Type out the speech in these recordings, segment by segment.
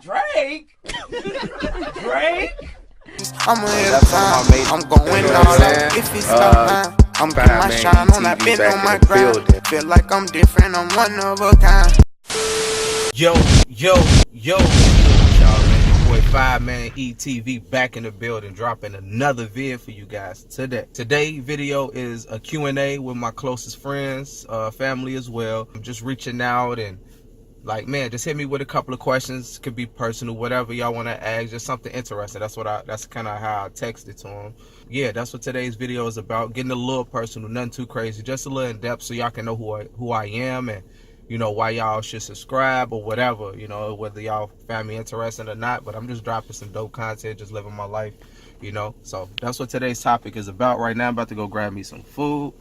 Drake? Drake? I'm in time, I'm going all out. If it's time, I'm getting my shine on. I've been on my grind. Feel like I'm different, I'm one of a kind. Yo, y'all, man. Your boy Fireman ETV back in the building, dropping another vid for you guys today. Today's video is a Q&A with my closest friends, family as well. I'm just reaching out and like, man, just hit me with a couple of questions. Could be personal, whatever y'all want to ask, just something interesting. That's kind of how I texted to him. Yeah, that's what today's video is about. Getting a little personal, nothing too crazy, just a little in depth so y'all can know who I am and, you know, why y'all should subscribe or whatever, you know, whether y'all find me interesting or not. But I'm just dropping some dope content, just living my life, you know. So that's what today's topic is about. Right now, I'm about to go grab me some food.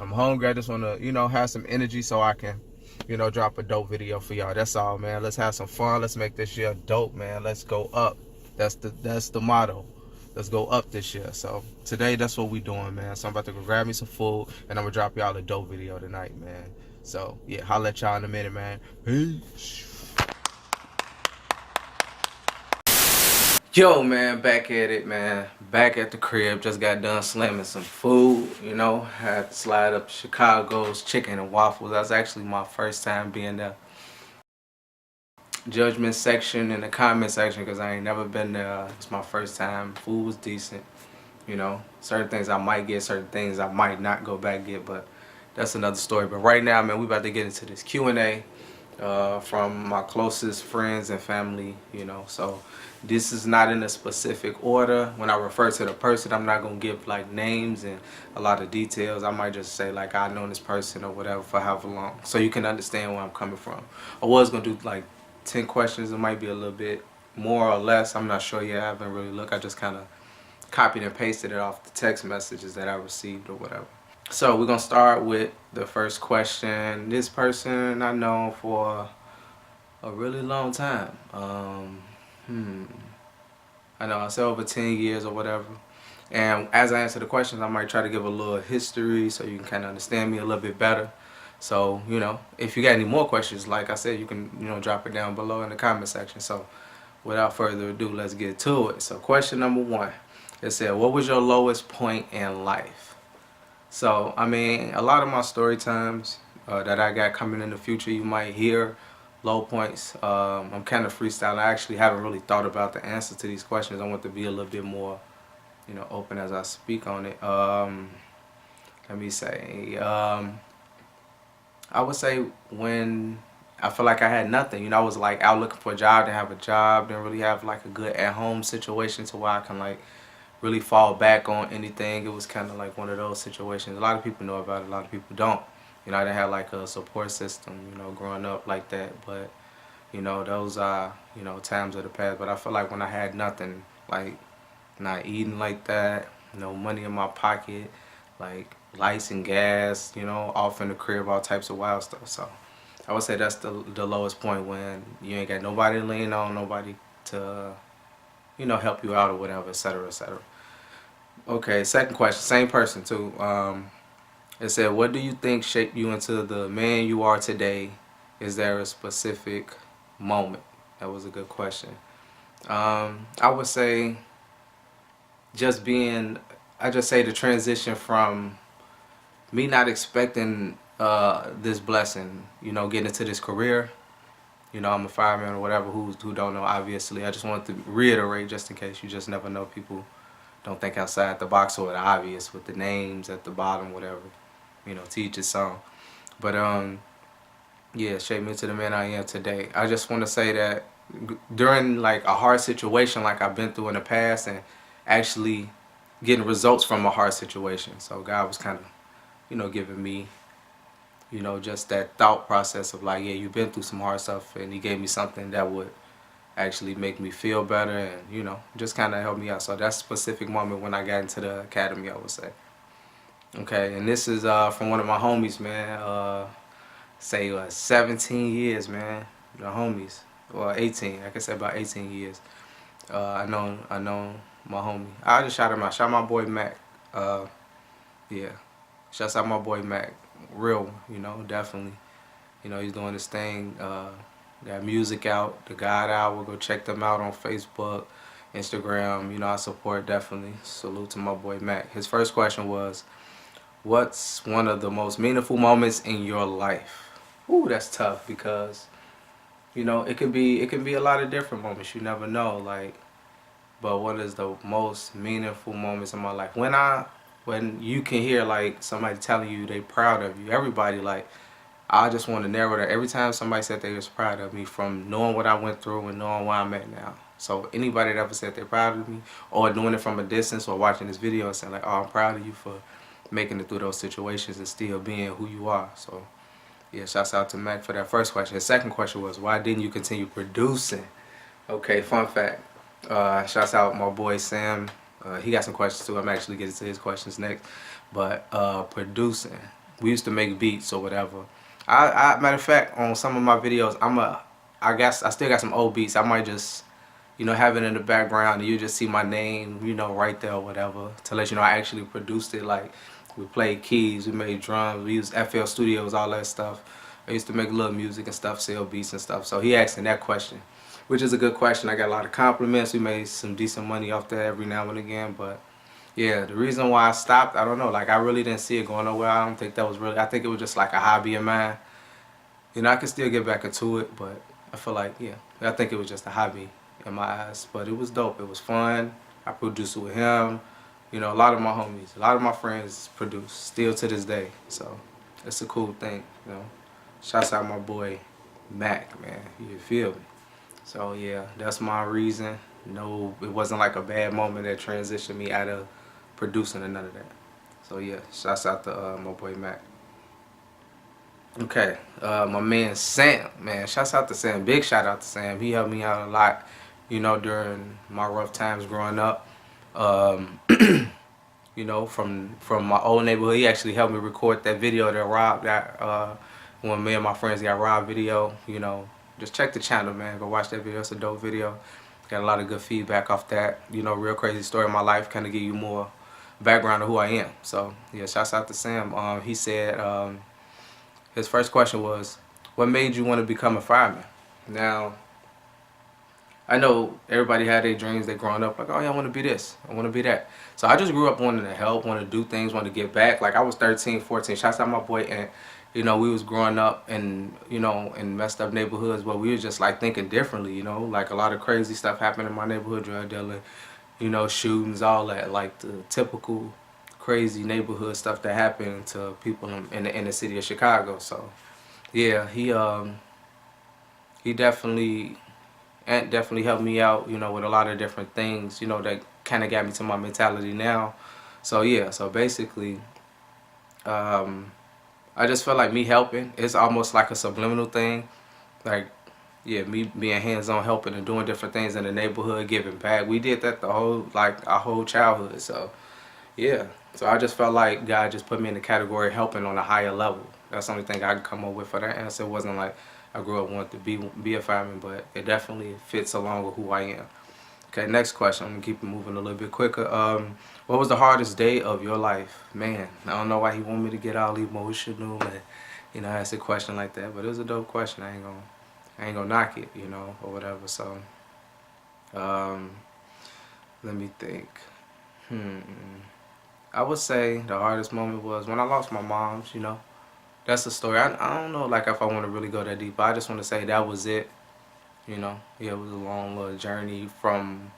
I'm hungry. I just want to, you know, have some energy so I can, you know, drop a dope video for y'all. That's all, man. Let's have some fun. Let's make this year dope, man. Let's go up. That's the motto. Let's go up this year. So today, that's what we doing, man. So I'm about to go grab me some food, and I'm gonna drop y'all a dope video tonight, man. So yeah, holla at y'all in a minute, man. Peace. Yo, man, back at it, man. Back at the crib. Just got done slamming some food, you know. Had to slide up Chicago's Chicken and Waffles. That's actually my first time being there. Judgment section and the comment section, because I ain't never been there. It's my first time. Food was decent, you know. Certain things I might get, certain things I might not go back get, but that's another story. But right now, man, we about to get into this Q&A from my closest friends and family, you know. So this is not in a specific order. When I refer to the person, I'm not gonna give like names and a lot of details. I might just say like I've known this person or whatever for however long, so you can understand where I'm coming from. I was gonna do like 10 questions. It might be a little bit more or less. I'm not sure yet. I haven't really looked. I just kind of copied and pasted it off the text messages that I received or whatever. So we're gonna start with the first question. This person I know for a really long time. I know I said over 10 years or whatever. And as I answer the questions, I might try to give a little history so you can kind of understand me a little bit better. So, you know, if you got any more questions, like I said, you can, you know, drop it down below in the comment section. So without further ado, let's get to it. So question number 1, it said, what was your lowest point in life? So, I mean, a lot of my story times that I got coming in the future, you might hear low points. I'm kind of freestyling. I actually haven't really thought about the answer to these questions. I want to be a little bit more, you know, open as I speak on it. Let me say, I would say when I feel like I had nothing. You know, I was like out looking for a job, didn't have a job, didn't really have like a good at-home situation to where I can like really fall back on anything. It was kind of like one of those situations. A lot of people know about it, a lot of people don't. You know, I didn't have like a support system, you know, growing up like that. But, you know, those are, you know, times of the past. But I feel like when I had nothing, like not eating like that, no money in my pocket, like lights and gas, you know, off in the crib, all types of wild stuff. So I would say that's the lowest point, when you ain't got nobody to lean on, nobody to, you know, help you out or whatever, etc., etc. Okay, second question, same person too. It said, what do you think shaped you into the man you are today? Is there a specific moment? That was a good question. I would say I just say the transition from me not expecting this blessing, you know, getting into this career. You know, I'm a fireman or whatever, who don't know, obviously. I just want to reiterate, just in case you just never know, people don't think outside the box or the obvious with the names at the bottom, whatever. You know, to each his song. But yeah, shaped me into the man I am today. I just want to say that during like a hard situation like I've been through in the past, and actually getting results from a hard situation. So God was kind of, you know, giving me, you know, just that thought process of like, yeah, you've been through some hard stuff, and he gave me something that would actually make me feel better and, you know, just kind of help me out. So that's a specific moment when I got into the academy, I would say. Okay, and this is from one of my homies, man. Say 17 years, man. The homies. Well, 18. I can say about 18 years. I know my homie. I just shout him out. Shout my boy Mac. Yeah. Shouts out my boy Mac. Real, you know, definitely. You know, he's doing his thing. got music out, the God Hour. Go check them out on Facebook, Instagram. You know, I support definitely. Salute to my boy Mac. His first question was, what's one of the most meaningful moments in your life? Ooh, that's tough because you know it can be a lot of different moments. You never know, like. But what is the most meaningful moments in my life? When you can hear like somebody telling you they proud of you. Everybody like I just want to narrow that. Every time somebody said they was proud of me from knowing what I went through and knowing where I'm at now. So anybody that ever said they're proud of me or doing it from a distance or watching this video and saying like, oh, I'm proud of you for making it through those situations and still being who you are. So yeah, shouts out to Mac for that first question. The second question was, why didn't you continue producing? Okay, fun fact. Shouts out my boy Sam. He got some questions too. I'm actually getting to his questions next. But producing, we used to make beats or whatever. Matter of fact, on some of my videos, I guess I still got some old beats. I might just, you know, have it in the background and you just see my name, you know, right there or whatever to let you know I actually produced it. Like we played keys, we made drums, we used FL Studios, all that stuff. I used to make a little music and stuff, sell beats and stuff. So he asked me that question, which is a good question. I got a lot of compliments. We made some decent money off that every now and again, but yeah, the reason why I stopped, I don't know. Like I really didn't see it going nowhere. I don't think that was really. I think it was just like a hobby of mine. You know, I could still get back into it, but I feel like yeah, I think it was just a hobby in my eyes. But it was dope. It was fun. I produced it with him. You know, a lot of my homies, a lot of my friends produce still to this day. So it's a cool thing. You know, shouts out my boy Mac, man. You feel me? So yeah, that's my reason. No, it wasn't like a bad moment that transitioned me out of producing or none of that. So yeah, shouts out to my boy Mac. Okay, my man Sam, man, shouts out to Sam. Big shout out to Sam. He helped me out a lot, you know, during my rough times growing up. Um, you know, from my old neighborhood, he actually helped me record that video that robbed that when me and my friends got robbed video. You know, just check the channel, man. Go watch that video. It's a dope video. Got a lot of good feedback off that. You know, real crazy story of my life. Kind of give you more background of who I am. So yeah, shouts out to Sam. He said his first question was, what made you want to become a fireman? Now, I know everybody had their dreams. They growing up like, oh yeah, I want to be this, I want to be that. So I just grew up wanting to help, wanting to do things, wanting to give back. Like I was 13, 14. Shouts out my boy, and you know we was growing up in in messed up neighborhoods, but we was just like thinking differently. You know, like a lot of crazy stuff happened in my neighborhood, drug dealing, you know, shootings, all that, like the typical crazy neighborhood stuff that happened to people in the inner city of Chicago. So yeah, he definitely definitely helped me out, you know, with a lot of different things, you know, that kind of got me to my mentality now. So yeah, so basically, I just felt like me helping, it's almost like a subliminal thing. Like, yeah, me being hands-on helping and doing different things in the neighborhood, giving back. We did that the whole, like, our whole childhood. So yeah, so I just felt like God just put me in the category of helping on a higher level. That's the only thing I could come up with for that answer. It wasn't like I grew up wanting to be a fireman, but it definitely fits along with who I am. Okay, next question. I'm gonna keep it moving a little bit quicker. What was the hardest day of your life? Man, I don't know why he wanted me to get all emotional and ask a question like that, but it was a dope question. I ain't gonna knock it, you know, or whatever. So, let me think. I would say the hardest moment was when I lost my moms, you know. That's the story. I don't know like if I want to really go that deep. I just want to say that was it, you know. Yeah, it was a long little journey from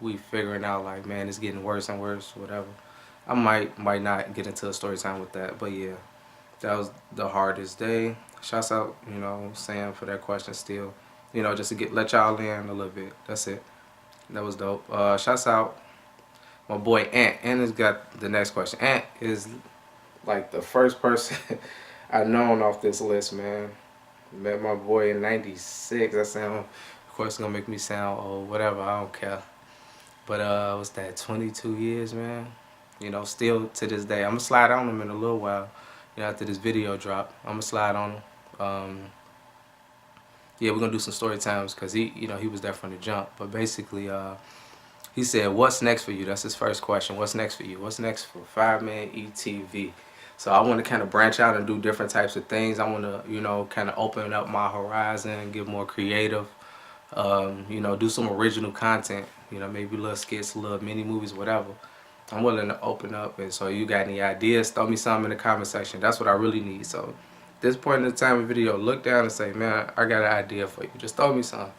we figuring out like, man, it's getting worse and worse, whatever. I might not get into a story time with that, but yeah, that was the hardest day. Shouts out, you know, Sam for that question still. You know, just to let y'all in a little bit. That's it. That was dope. Shouts out my boy Ant. Ant has got the next question. Ant is like the first person I known off this list, man. Met my boy in '96. That sound, of course, gonna make me sound old. Whatever, I don't care. But what's that? 22 years, man. You know, still to this day. I'm gonna slide on him in a little while. You know, after this video drop, I'm gonna slide on him. Yeah, we're gonna do some story times because he was there from the jump. But basically, he said, "What's next for you?" That's his first question. What's next for you? What's next for Fireman ETV? So I want to kind of branch out and do different types of things. I want to, you know, kind of open up my horizon, get more creative, you know, do some original content, you know, maybe little skits, little mini movies, whatever. I'm willing to open up. And so you got any ideas, throw me some in the comment section. That's what I really need. So at this point in the time of the video, look down and say, man, I got an idea for you. Just throw me some.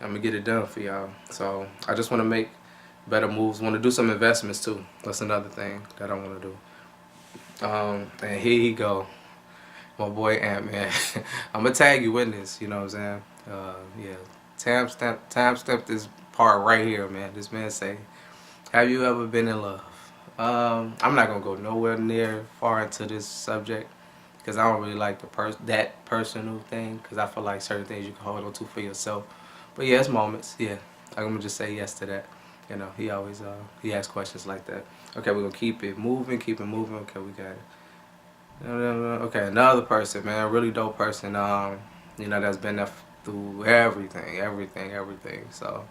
I'm going to get it done for y'all. So I just want to make better moves. Want to do some investments too. That's another thing that I want to do. And here he go, my boy Ant-Man. I'm going to tag you in this, you know what I'm saying? Yeah, timestamp this part right here, man. This man say, have you ever been in love? I'm not going to go nowhere near far into this subject because I don't really like that personal thing, because I feel like certain things you can hold on to for yourself. But yeah, it's moments. Yeah, I'm going to just say yes to that. You know, he always he asks questions like that. Okay, we're going to keep it moving, Okay, we got it. Okay, another person, man, really dope person, you know, that's been there through everything. So,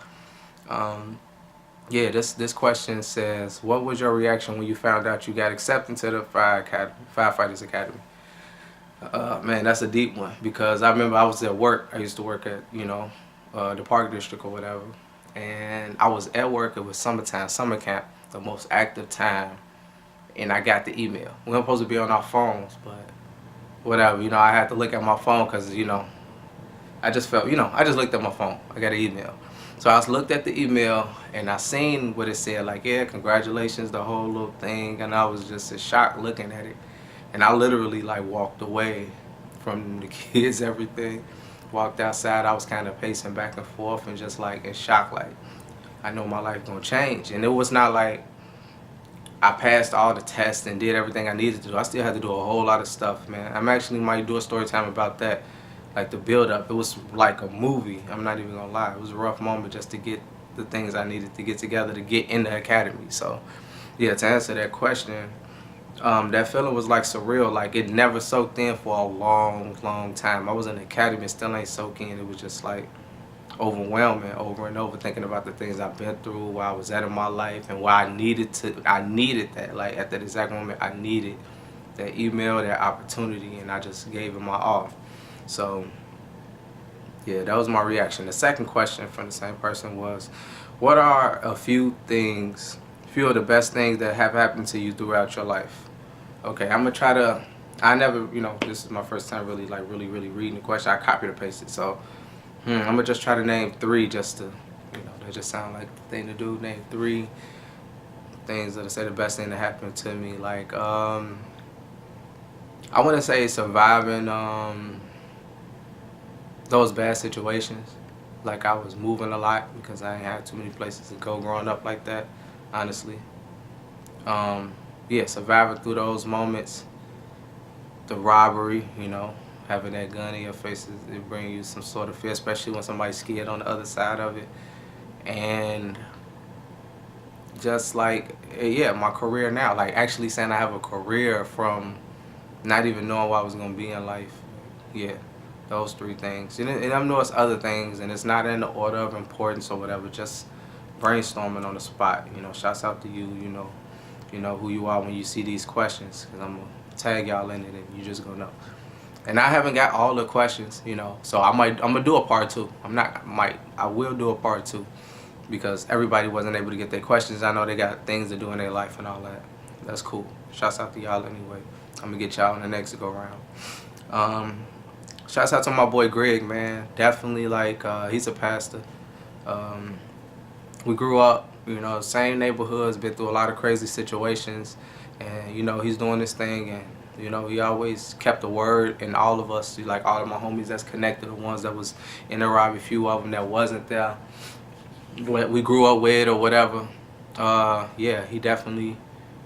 yeah, this question says, what was your reaction when you found out you got accepted to the Firefighters Academy? Man, that's a deep one, because I remember I was at work. I used to work at, you know, the park district or whatever. And I was at work. It was summertime, summer camp, the most active time. And I got the email. We weren't supposed to be on our phones, but whatever. You know, I had to look at my phone because, you know, I just felt, you know, I just looked at my phone. I got an email. So I looked at the email and I seen what it said, like, yeah, congratulations, the whole little thing. And I was just in shock looking at it. And I literally, like, walked away from the kids, everything. Walked outside. I was kind of pacing back and forth and just, like, in shock, like, I know my life gonna change. And it was not like I passed all the tests and did everything I needed to do. I still had to do a whole lot of stuff, man. I'm actually might do a story time about that, like the build up. It was like a movie. I'm not even gonna lie. It was a rough moment just to get the things I needed to get together to get in the academy. So yeah, to answer that question, that feeling was like surreal. Like it never soaked in for a long time. I was in the academy, still ain't soaking in. It was just like overwhelming over and over, thinking about the things I've been through, where I was at in my life, and why I needed that. Like at that exact moment, I needed that email, that opportunity, and I just gave it my all. So yeah, that was my reaction. The second question from the same person was, what are a few of the best things that have happened to you throughout your life? Okay, I'm gonna try to, I never, you know, this is my first time really reading the question. I copied and pasted, so I'm gonna just try to name 3 just to, you know, that just sound like the thing to do. Name 3 things that I say the best thing that happened to me. Like, I want to say surviving those bad situations. Like I was moving a lot because I ain't had too many places to go growing up like that, honestly. Yeah, surviving through those moments. The robbery, you know, having that gun in your face, it brings you some sort of fear, especially when somebody's scared on the other side of it. And just like, yeah, my career now, like actually saying I have a career from not even knowing what I was going to be in life. Yeah, those 3 things. And I know it's other things, and it's not in the order of importance or whatever, just brainstorming on the spot. You know, shouts out to you, you know who you are when you see these questions, because I'm going to tag y'all in it and you just going to know. And I haven't got all the questions, you know, so I'm gonna do a part 2. I will do a part 2, because everybody wasn't able to get their questions. I know they got things to do in their life and all that. That's cool. Shouts out to y'all anyway. I'm gonna get y'all in the next go round. Shouts out to my boy Greg, man. Definitely, like, he's a pastor. We grew up, you know, same neighborhoods, been through a lot of crazy situations, and you know, he's doing this thing, and you know, he always kept the word. And all of us, like all of my homies that's connected, the ones that was in the robbery, a few of them that wasn't there, we grew up with or whatever. Yeah, he definitely,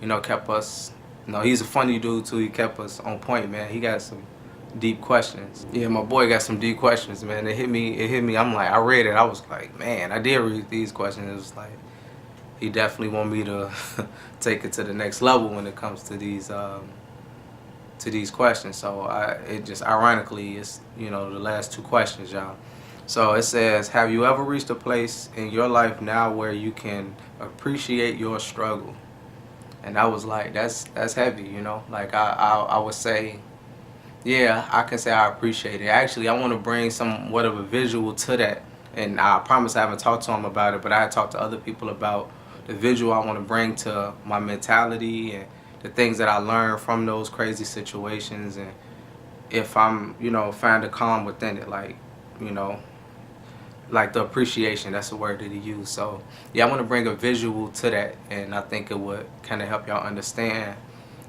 you know, kept us, you know, he's a funny dude too. He kept us on point, man. He got some deep questions. Yeah, my boy got some deep questions, man. It hit me. I'm like, I read it. I was like, man, I did read these questions. It was like, he definitely want me to take it to the next level when it comes to these questions. So it just ironically, it's, you know, the last 2 questions, y'all. So it says, have you ever reached a place in your life now where you can appreciate your struggle? And I was like, that's heavy, you know. Like I would say, yeah, I can say I appreciate it. Actually, I want to bring somewhat of a visual to that, and I promise I haven't talked to him about it, but I had talked to other people about the visual I want to bring to my mentality and the things that I learned from those crazy situations, and if I'm, you know, find a calm within it, like, you know, like the appreciation, that's the word that he used. So yeah, I want to bring a visual to that, and I think it would kind of help y'all understand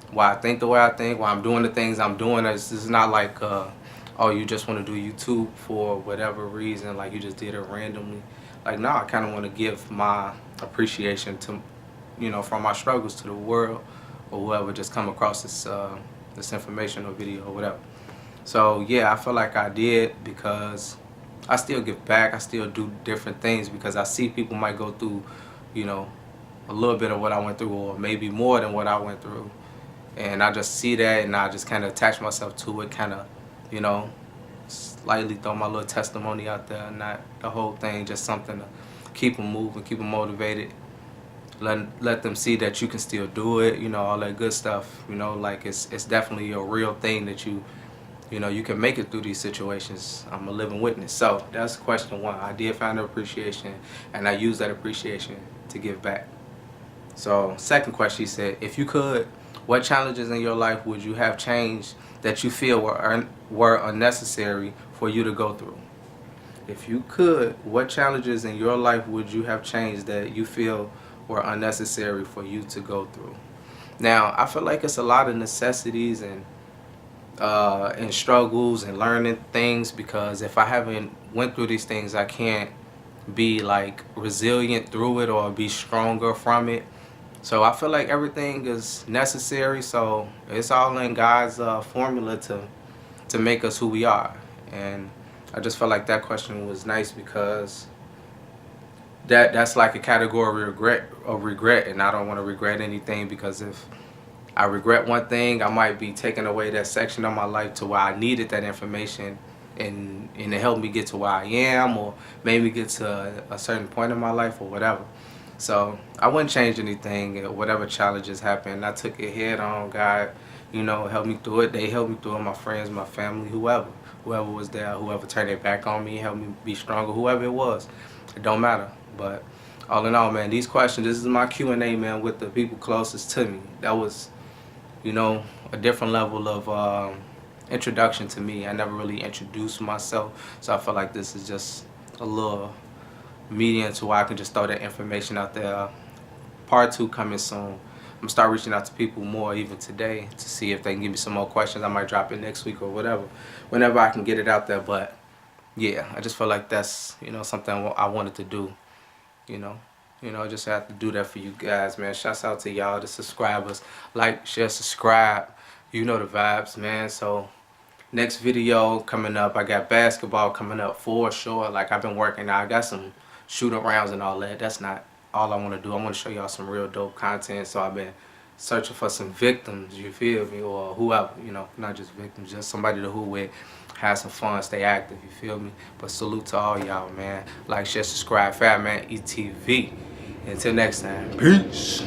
why I think the way I think, why I'm doing the things I'm doing. It's not like oh, you just want to do YouTube for whatever reason, like you just did it randomly. Like, no, I kind of want to give my appreciation to, you know, from my struggles to the world, or whoever just come across this this information or video or whatever. So yeah, I feel like I did, because I still give back. I still do different things because I see people might go through, you know, a little bit of what I went through, or maybe more than what I went through. And I just see that, and I just kind of attach myself to it, kind of, you know, slightly throw my little testimony out there, not the whole thing, just something to keep them moving, keep them motivated, let them see that you can still do it, you know, all that good stuff, you know, like it's definitely a real thing that you know, you can make it through these situations. I'm a living witness. So that's question one. I did find the appreciation, and I used that appreciation to give back. So second question, he said, if you could, what challenges in your life would you have changed that you feel were unnecessary for you to go through? If you could, what challenges in your life would you have changed that you feel were unnecessary for you to go through? Now, I feel like it's a lot of necessities and struggles and learning things, because if I haven't went through these things, I can't be like resilient through it or be stronger from it. So I feel like everything is necessary. So it's all in God's formula to make us who we are. And I just felt like that question was nice, because that's like a category of regret, and I don't want to regret anything, because if I regret one thing, I might be taking away that section of my life to where I needed that information, and it helped me get to where I am, or made me get to a certain point in my life, or whatever. So I wouldn't change anything. Whatever challenges happened, I took it head on. God, you know, helped me through it. They helped me through it. My friends, my family, whoever was there, whoever turned their back on me, helped me be stronger. Whoever it was, it don't matter. But all in all, man, these questions. This is my Q&A, man, with the people closest to me. That was, you know, a different level of introduction to me. I never really introduced myself, so I feel like this is just a little medium to where I can just throw that information out there. Part 2 coming soon. I'm gonna start reaching out to people more even today to see if they can give me some more questions. I might drop it next week or whatever, whenever I can get it out there. But yeah, I just feel like that's, you know, something I wanted to do. You know, I just have to do that for you guys, man. Shouts out to y'all, the subscribers. Like, share, subscribe. You know the vibes, man. So next video coming up, I got basketball coming up for sure. Like, I've been working out. I got some shooting rounds and all that. That's not all I want to do. I want to show y'all some real dope content. So I've been searching for some victims, you feel me, or whoever, you know, not just victims, just somebody to who with, have some fun, stay active, you feel me. But salute to all y'all, man. Like, share, subscribe. Fireman ETV. Until next time, peace.